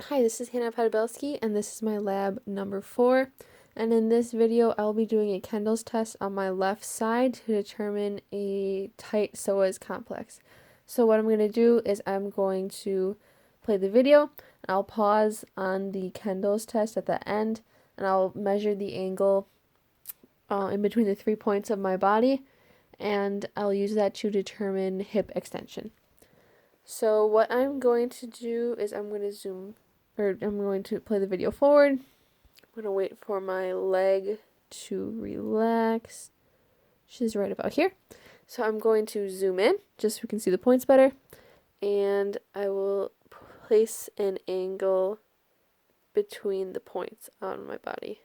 Hi, this is Hanna Podbielski, and this is my lab number 4. And in this video, I'll be doing a Kendall's test on my left side to determine a tight psoas complex. So what I'm going to do is I'm going to play the video, and I'll pause on the Kendall's test at the end, and I'll measure the angle in between the 3 points of my body, and I'll use that to determine hip extension. So what I'm going to do is I'm going to play the video forward. I'm going to wait for my leg to relax. She's right about here. So I'm going to zoom in just so we can see the points better. And I will place an angle between the points on my body.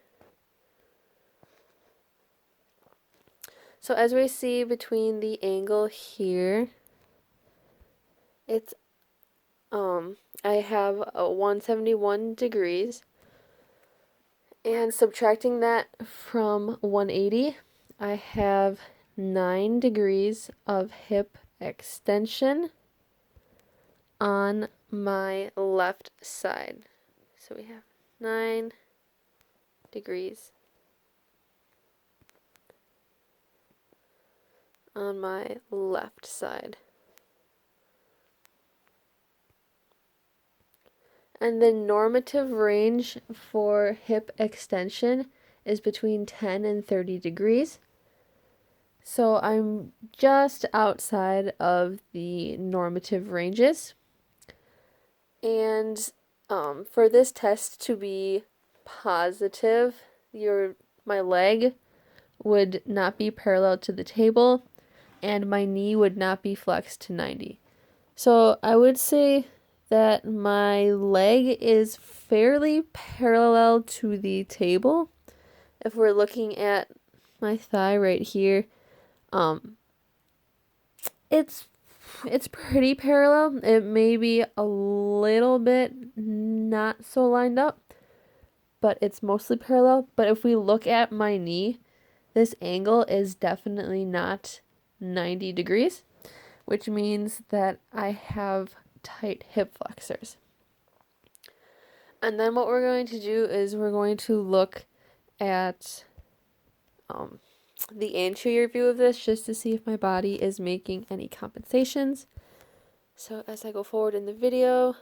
So as we see between the angle here, it's I have 171 degrees, and subtracting that from 180, I have 9 degrees of hip extension on my left side. So we have 9 degrees on my left side. And the normative range for hip extension is between 10 and 30 degrees. So I'm just outside of the normative ranges. And for this test to be positive, my leg would not be parallel to the table, and my knee would not be flexed to 90. So I would say that my leg is fairly parallel to the table. If we're looking at my thigh right here, it's pretty parallel. It may be a little bit not so lined up, but it's mostly parallel. But if we look at my knee, this angle is definitely not 90 degrees, which means that I have tight hip flexors. And then what we're going to do is we're going to look at the anterior view of this just to see if my body is making any compensations. So as I go forward in the video,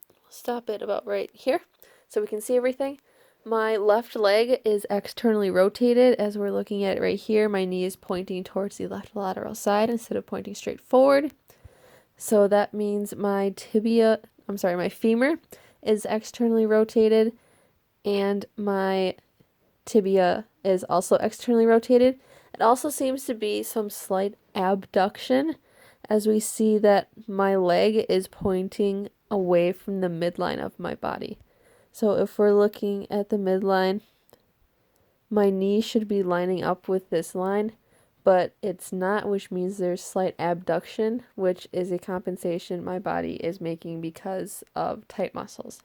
we'll stop it about right here so we can see everything. My left leg is externally rotated as we're looking at it right here. My knee is pointing towards the left lateral side instead of pointing straight forward. So that means my femur is externally rotated, and my tibia is also externally rotated. It also seems to be some slight abduction as we see that my leg is pointing away from the midline of my body. So if we're looking at the midline, my knee should be lining up with this line, but it's not, which means there's slight abduction, which is a compensation my body is making because of tight muscles.